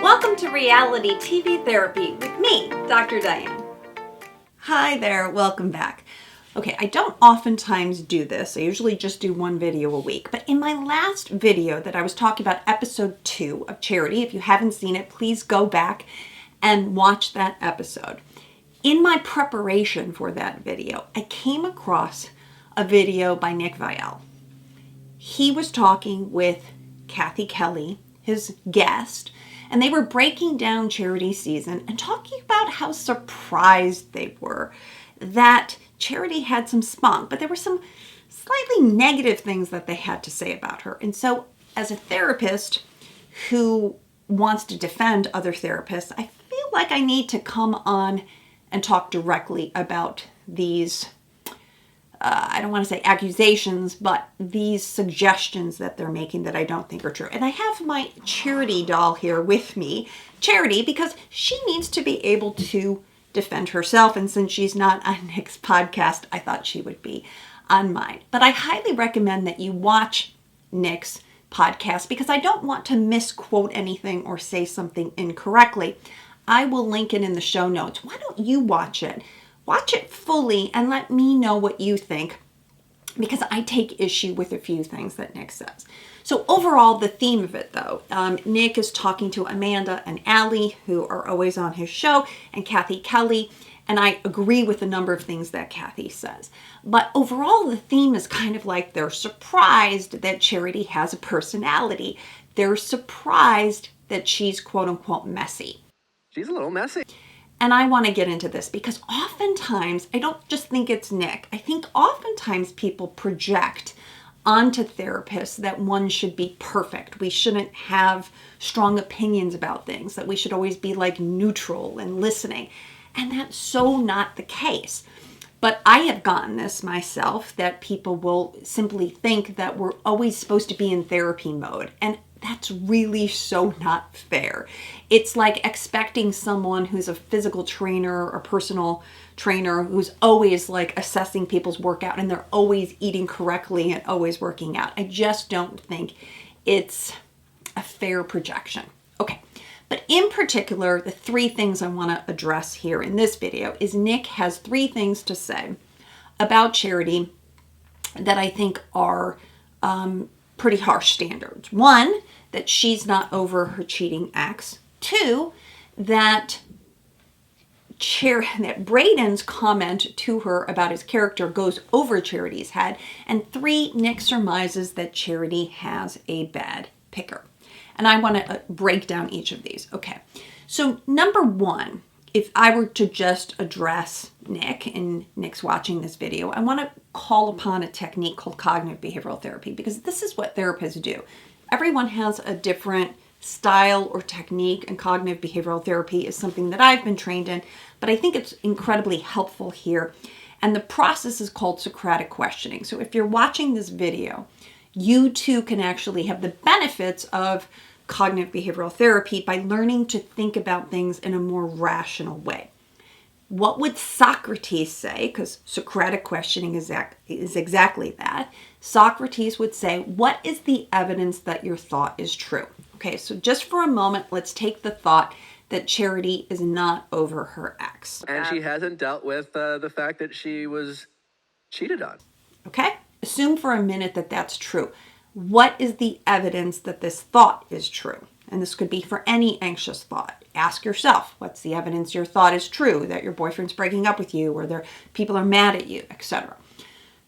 Welcome to Reality TV Therapy with me, Dr. Diane. Hi there, welcome back. Okay, I don't oftentimes do this. I usually just do one video a week. But in my last video that I was talking about episode 2 of Charity, if you haven't seen it, please go back and watch that episode. In my preparation for that video, I came across a video by Nick Viall. He was talking with Kathy Kelly, his guest, and they were breaking down Charity season and talking about how surprised they were that Charity had some spunk, but there were some slightly negative things that they had to say about her. And so as a therapist who wants to defend other therapists, I feel like I need to come on and talk directly about these I don't want to say accusations, but these suggestions that they're making that I don't think are true. And I have my Charity doll here with me, Charity, because she needs to be able to defend herself. And since she's not on Nick's podcast, I thought she would be on mine. But I highly recommend that you watch Nick's podcast because I don't want to misquote anything or say something incorrectly. I will link it in the show notes. Why don't you watch it? Watch it fully and let me know what you think because I take issue with a few things that Nick says. So overall, the theme of it though, Nick is talking to Amanda and Allie, who are always on his show, and Kathy Kelly, and I agree with a number of things that Kathy says. But overall, the theme is kind of like they're surprised that Charity has a personality. They're surprised that she's quote unquote messy. She's a little messy. And I want to get into this because oftentimes, I don't just think it's Nick. I think oftentimes people project onto therapists that one should be perfect. We shouldn't have strong opinions about things, that we should always be like neutral and listening. And that's so not the case. But I have gotten this myself, that people will simply think that we're always supposed to be in therapy mode. And that's really so not fair. It's like expecting someone who's a physical trainer or personal trainer who's always like assessing people's workout and they're always eating correctly and always working out. I just don't think it's a fair projection. Okay, but in particular, the 3 things I want to address here in this video is Nick has 3 things to say about Charity that I think are pretty harsh standards. 1, that she's not over her cheating ex. 2, that Brayden's comment to her about his character goes over Charity's head. And 3, Nick surmises that Charity has a bad picker. And I want to break down each of these. Okay, so number 1, if I were to just address Nick, and Nick's watching this video, I want to call upon a technique called cognitive behavioral therapy because this is what therapists do. Everyone has a different style or technique, and cognitive behavioral therapy is something that I've been trained in, but I think it's incredibly helpful here. And the process is called Socratic questioning. So if you're watching this video, you too can actually have the benefits of cognitive behavioral therapy by learning to think about things in a more rational way. What would Socrates say? Because Socratic questioning is exactly that. Socrates would say, what is the evidence that your thought is true? Okay, so just for a moment, let's take the thought that Charity is not over her ex. And she hasn't dealt with the fact that she was cheated on. Okay, assume for a minute that that's true. What is the evidence that this thought is true? And this could be for any anxious thought. Ask yourself, what's the evidence your thought is true, that your boyfriend's breaking up with you, or people are mad at you, etc.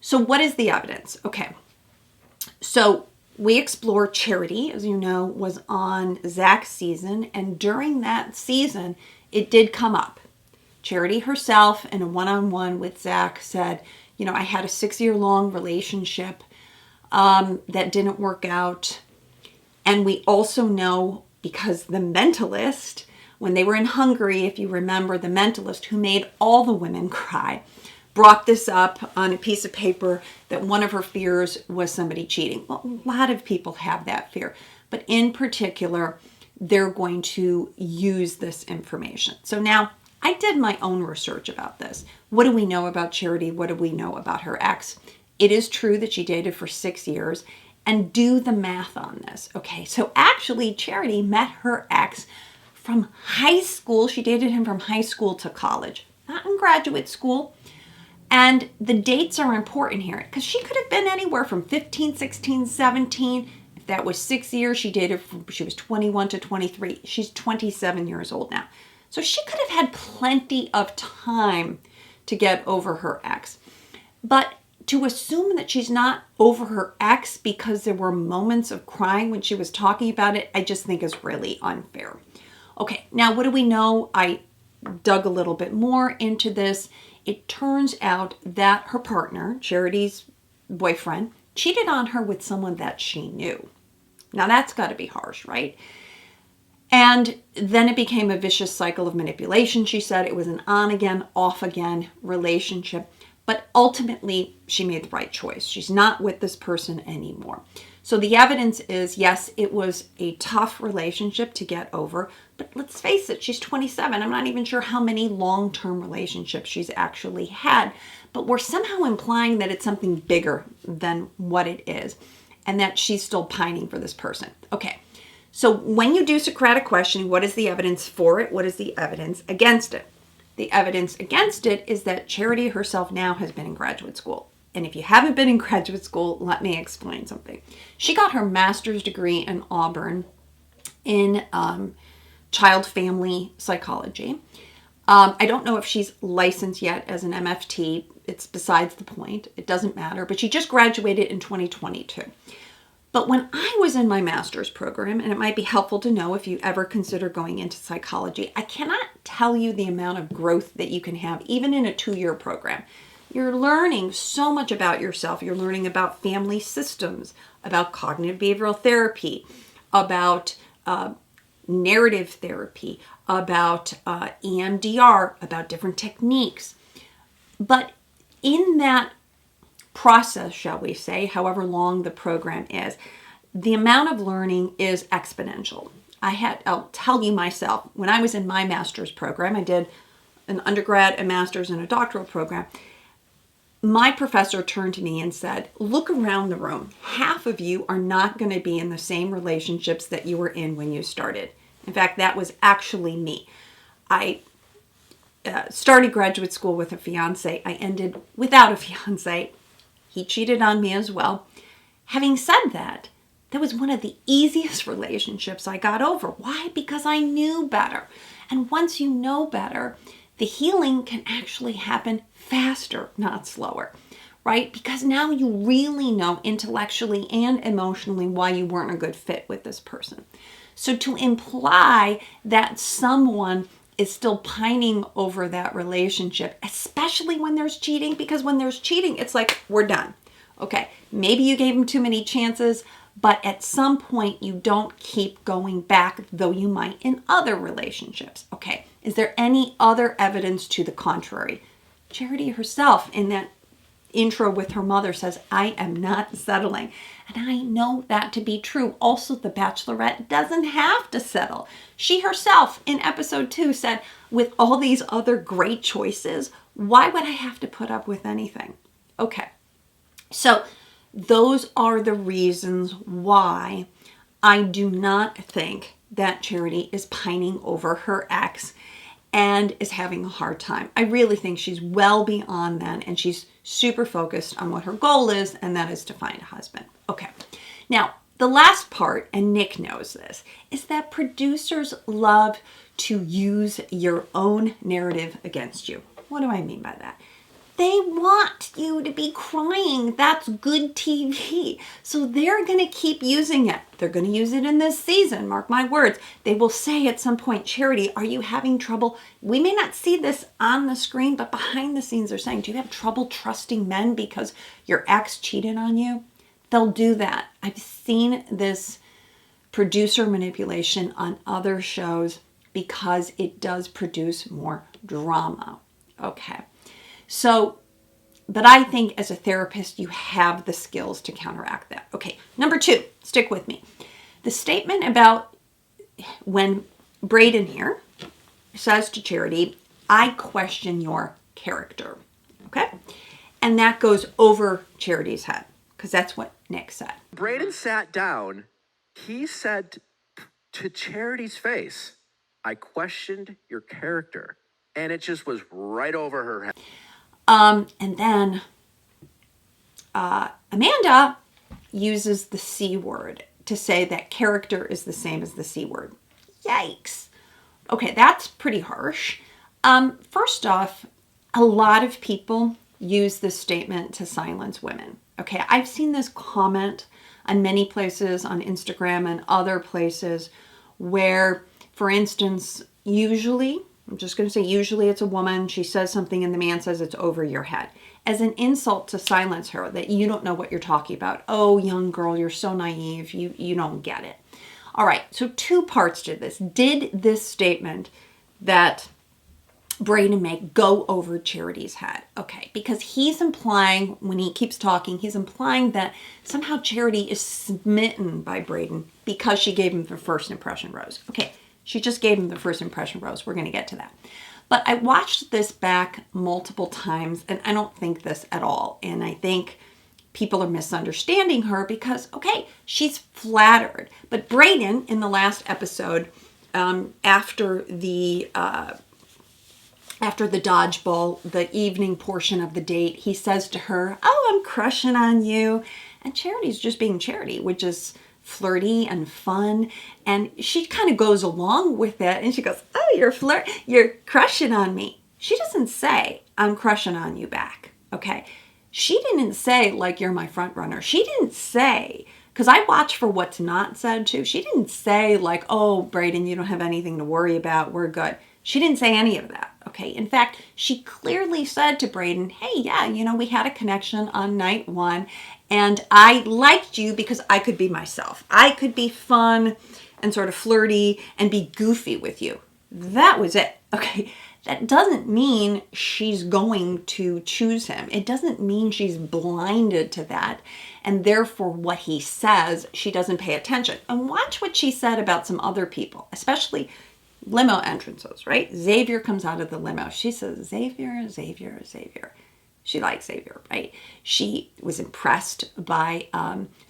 So what is the evidence? Okay, so we explore Charity, as you know, was on Zach's season, and during that season, it did come up. Charity herself, in a one-on-one with Zach, said, you know, I had a 6-year-long relationship that didn't work out. And we also know, because The Mentalist, when they were in Hungary, if you remember, The Mentalist, who made all the women cry, brought this up on a piece of paper that one of her fears was somebody cheating. Well, a lot of people have that fear, but in particular, they're going to use this information. So now I did my own research about this. What do we know about Charity? What do we know about her ex? It is true that she dated for 6 years, and do the math on this. Okay, so actually Charity met her ex from high school. She dated him from high school to college, not in graduate school. And the dates are important here because she could have been anywhere from 15, 16, 17. If that was 6 years, she dated from she was 21 to 23. She's 27 years old now. So she could have had plenty of time to get over her ex. But to assume that she's not over her ex because there were moments of crying when she was talking about it, I just think is really unfair. Okay, now what do we know? I dug a little bit more into this. It turns out that her partner, Charity's boyfriend, cheated on her with someone that she knew. Now that's got to be harsh, right? And then it became a vicious cycle of manipulation. She said it was an on again, off again relationship. But ultimately, she made the right choice. She's not with this person anymore. So the evidence is, yes, it was a tough relationship to get over. But let's face it, she's 27. I'm not even sure how many long-term relationships she's actually had. But we're somehow implying that it's something bigger than what it is. And that she's still pining for this person. Okay. So when you do Socratic questioning, what is the evidence for it? What is the evidence against it? The evidence against it is that Charity herself now has been in graduate school. And if you haven't been in graduate school, let me explain something. She got her master's degree in Auburn in child family psychology. I don't know if she's licensed yet as an MFT. It's besides the point. It doesn't matter. But she just graduated in 2022. But when I was in my master's program, and it might be helpful to know if you ever consider going into psychology, I cannot tell you the amount of growth that you can have even in a 2-year program. You're learning so much about yourself. You're learning about family systems, about cognitive behavioral therapy, about narrative therapy, about EMDR, about different techniques. But in that process, shall we say, however long the program is, the amount of learning is exponential. I'll tell you myself, when I was in my master's program, I did an undergrad, a master's, and a doctoral program. My professor turned to me and said, look around the room. Half of you are not going to be in the same relationships that you were in when you started. In fact, that was actually me. I started graduate school with a fiance. I ended without a fiance. He cheated on me as well. Having said that, that was one of the easiest relationships I got over. Why? Because I knew better. And once you know better, the healing can actually happen faster, not slower, right? Because now you really know intellectually and emotionally why you weren't a good fit with this person. So to imply that someone is still pining over that relationship, especially when there's cheating, because when there's cheating, it's like, we're done. Okay, maybe you gave him too many chances, but at some point you don't keep going back, though you might in other relationships. Okay, is there any other evidence to the contrary? Charity herself in that intro with her mother says, I am not settling. And I know that to be true. Also, the Bachelorette doesn't have to settle. She herself in episode 2 said, with all these other great choices, why would I have to put up with anything? Okay, so those are the reasons why I do not think that Charity is pining over her ex and is having a hard time. I really think she's well beyond that, and she's super focused on what her goal is, and that is to find a husband. Okay, now the last part, and Nick knows this, is that producers love to use your own narrative against you. What do I mean by that? They want you to be crying. That's good TV. So they're going to keep using it. They're going to use it in this season. Mark my words. They will say at some point, Charity, are you having trouble? We may not see this on the screen, but behind the scenes they're saying, do you have trouble trusting men because your ex cheated on you? They'll do that. I've seen this producer manipulation on other shows because it does produce more drama. Okay. So, but I think as a therapist, you have the skills to counteract that. Okay, number 2, stick with me. The statement about when Brayden here says to Charity, I question your character. Okay? And that goes over Charity's head because that's what Nick said. Brayden sat down. He said to Charity's face, I questioned your character. And it just was right over her head. And then Amanda uses the C word to say that character is the same as the C word. Yikes. Okay, that's pretty harsh. First off, a lot of people use this statement to silence women. Okay, I've seen this comment on many places on Instagram and other places where, for instance, usually, I'm just going to say usually it's a woman, she says something and the man says it's over your head, as an insult to silence her, that you don't know what you're talking about. Oh, young girl, you're so naive, you don't get it. All right, so two parts to this. Did this statement that Brayden make go over Charity's head? Okay, because he's implying, when he keeps talking, he's implying that somehow Charity is smitten by Brayden because she gave him the first impression rose. Okay, she just gave him the first impression rose. We're going to get to that. But I watched this back multiple times, and I don't think this at all. And I think people are misunderstanding her because, okay, she's flattered. But Brayden, in the last episode, after the dodgeball, the evening portion of the date, he says to her, oh, I'm crushing on you. And Charity's just being Charity, which is flirty and fun. And she kind of goes along with it. And she goes, oh, you're crushing on me. She doesn't say, I'm crushing on you back. Okay. She didn't say, like, you're my front runner. She didn't say, because I watch for what's not said too. She didn't say, like, oh, Brayden, you don't have anything to worry about. We're good. She didn't say any of that. Okay. In fact, she clearly said to Brayden, hey, yeah, we had a connection on night one and I liked you because I could be myself. I could be fun and sort of flirty and be goofy with you. That was it. Okay. That doesn't mean she's going to choose him. It doesn't mean she's blinded to that. And therefore, what he says, she doesn't pay attention. And watch what she said about some other people, especially limo entrances, right? Xavier comes out of the limo. She says, Xavier, Xavier, Xavier. She likes Xavier, right? She was impressed by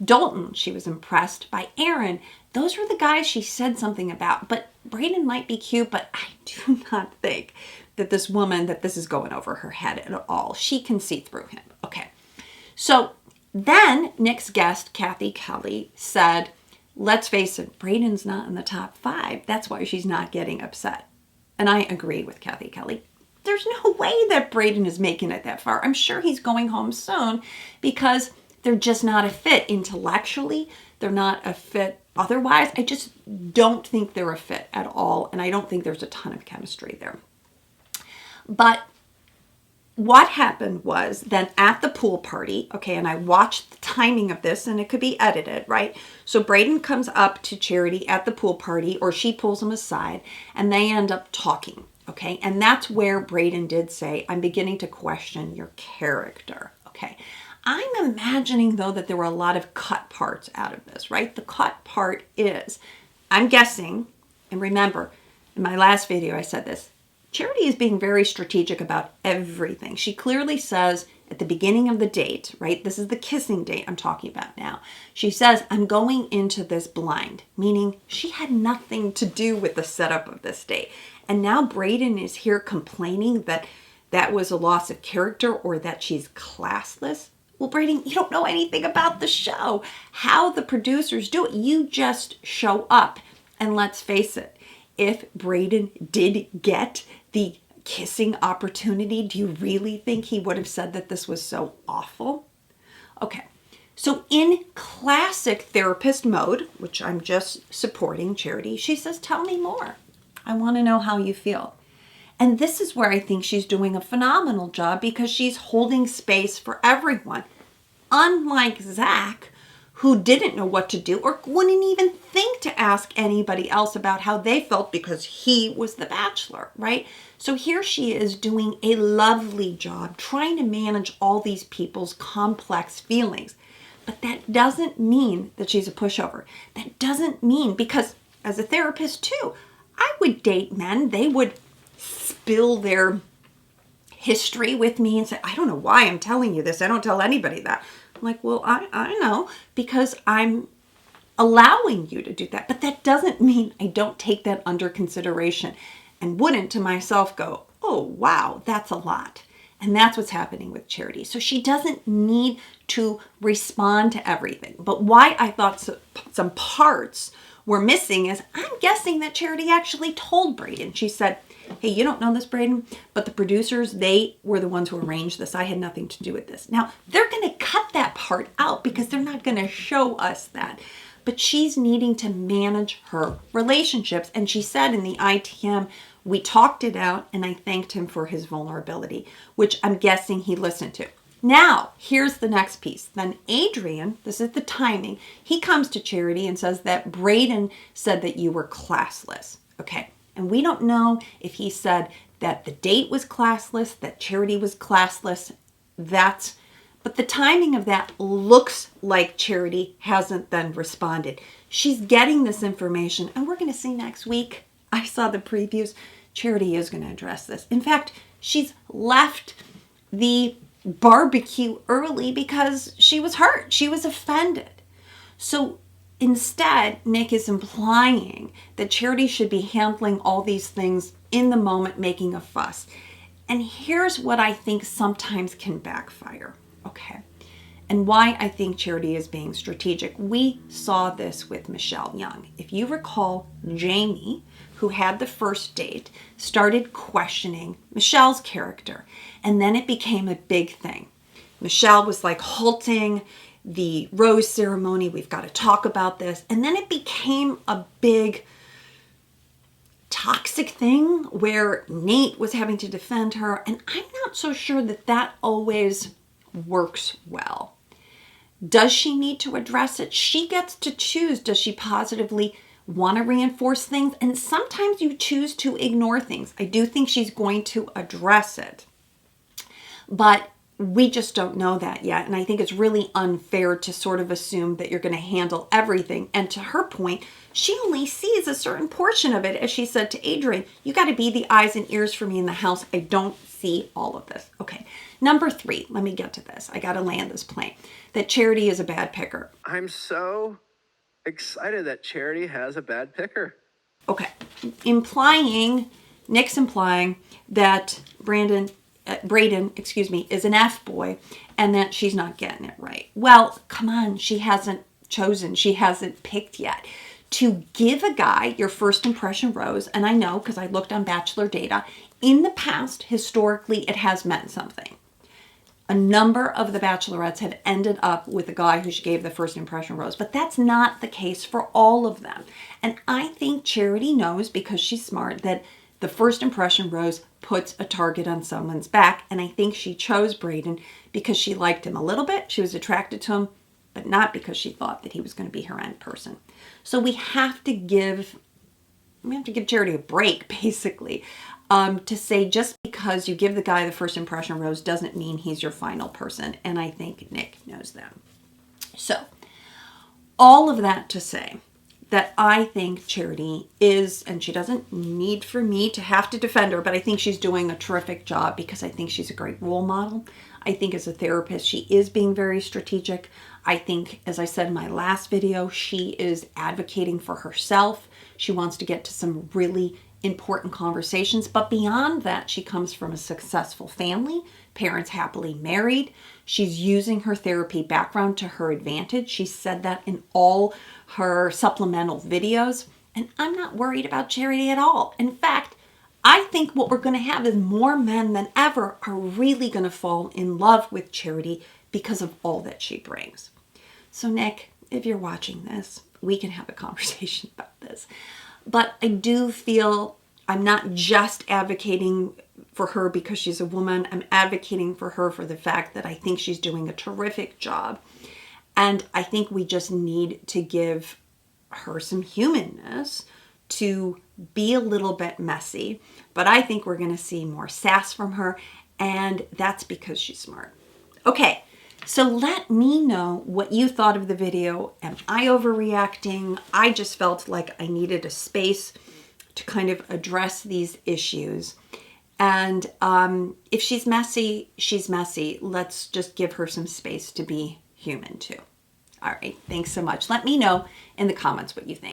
Dalton. She was impressed by Aaron. Those were the guys she said something about. But Brayden might be cute, but I do not think that this is going over her head at all. She can see through him. Okay. So then Nick's guest, Kathy Kelly, said, let's face it, Brayden's not in the top 5. That's why she's not getting upset. And I agree with Kathy Kelly. There's no way that Brayden is making it that far. I'm sure he's going home soon because they're just not a fit intellectually. They're not a fit otherwise. I just don't think they're a fit at all. And I don't think there's a ton of chemistry there. But what happened was then at the pool party, okay, and I watched the timing of this and it could be edited, right? So Brayden comes up to Charity at the pool party, or she pulls him aside, and they end up talking, okay? And that's where Brayden did say, I'm beginning to question your character, okay? I'm imagining, though, that there were a lot of cut parts out of this, right? The cut part is, I'm guessing, and remember, in my last video I said this, Charity is being very strategic about everything. She clearly says at the beginning of the date, right? This is the kissing date I'm talking about now. She says, I'm going into this blind, meaning she had nothing to do with the setup of this date. And now Brayden is here complaining that that was a loss of character or that she's classless. Well, Brayden, you don't know anything about the show, how the producers do it. You just show up. And let's face it, if Brayden did get the kissing opportunity, do you really think he would have said that this was so awful? Okay, so in classic therapist mode, which I'm just supporting Charity, she says, tell me more. I want to know how you feel. And this is where I think she's doing a phenomenal job because she's holding space for everyone. Unlike Zach, who didn't know what to do or wouldn't even think to ask anybody else about how they felt because he was the bachelor, right? So here she is doing a lovely job trying to manage all these people's complex feelings. But that doesn't mean that she's a pushover. That doesn't mean, because as a therapist too, I would date men. They would spill their history with me and say, I don't know why I'm telling you this. I don't tell anybody that. I'm like, well, I know, because I'm allowing you to do that. But that doesn't mean I don't take that under consideration and wouldn't to myself go, oh, wow, that's a lot. And that's what's happening with Charity. So she doesn't need to respond to everything. But why I thought some parts were missing is I'm guessing that Charity actually told Brayden. She said, hey, you don't know this, Brayden, but the producers, they were the ones who arranged this. I had nothing to do with this. Now, they're going to cut that part out because they're not going to show us that. But she's needing to manage her relationships. And she said in the ITM, we talked it out and I thanked him for his vulnerability, which I'm guessing he listened to. Now, here's the next piece. Then Adrian, this is the timing, he comes to Charity and says that Brayden said that you were classless. Okay. And we don't know if he said that the date was classless, that Charity was classless. But the timing of that looks like Charity hasn't then responded. She's getting this information, and we're going to see next week. I saw the previews. Charity is going to address this. In fact, she's left the barbecue early because she was hurt. She was offended. So instead, Nick is implying that Charity should be handling all these things in the moment, making a fuss. And here's what I think sometimes can backfire. Okay. And why I think Charity is being strategic. We saw this with Michelle Young. If you recall, Jamie, who had the first date, started questioning Michelle's character. And then it became a big thing. Michelle was like halting the rose ceremony. We've got to talk about this. And then it became a big toxic thing where Nate was having to defend her. And I'm not so sure that that always works well. Does she need to address it? She gets to choose. Does she positively want to reinforce things? And sometimes you choose to ignore things. I do think she's going to address it. But we just don't know that yet. And I think it's really unfair to sort of assume that you're going to handle everything. And to her point, she only sees a certain portion of it. As she said to Adrian, you got to be the eyes and ears for me in the house. I don't see all of this. Okay. Number 3, let me get to this. I got to land this plane. That Charity is a bad picker. I'm so excited that Charity has a bad picker. Okay. Nick's implying that Brayden, is an F-boy and that she's not getting it right. Well, come on. She hasn't chosen. She hasn't picked yet. To give a guy your first impression rose, and I know because I looked on Bachelor data, in the past, historically, it has meant something. A number of the bachelorettes have ended up with a guy who she gave the first impression rose, but that's not the case for all of them. And I think Charity knows, because she's smart, that the first impression rose puts a target on someone's back. And I think she chose Brayden because she liked him a little bit. She was attracted to him, but not because she thought that he was going to be her end person. So we have to give Charity a break, basically. To say just because you give the guy the first impression rose doesn't mean he's your final person. And I think Nick knows that. So all of that to say that I think Charity is, and she doesn't need for me to have to defend her, but I think she's doing a terrific job because I think she's a great role model. I think as a therapist, she is being very strategic. I think, as I said in my last video, she is advocating for herself. She wants to get to some really important conversations. But beyond that, she comes from a successful family, parents happily married. She's using her therapy background to her advantage. She said that in all her supplemental videos. And I'm not worried about Charity at all. In fact, I think what we're going to have is more men than ever are really going to fall in love with Charity because of all that she brings. So Nick, if you're watching this, we can have a conversation about this. But I do feel I'm not just advocating for her because she's a woman. I'm advocating for her for the fact that I think she's doing a terrific job. And I think we just need to give her some humanness to be a little bit messy. But I think we're going to see more sass from her. And that's because she's smart. Okay. So let me know what you thought of the video. Am I overreacting? I just felt like I needed a space to kind of address these issues. And if she's messy, she's messy. Let's just give her some space to be human too. All right, thanks so much. Let me know in the comments what you think.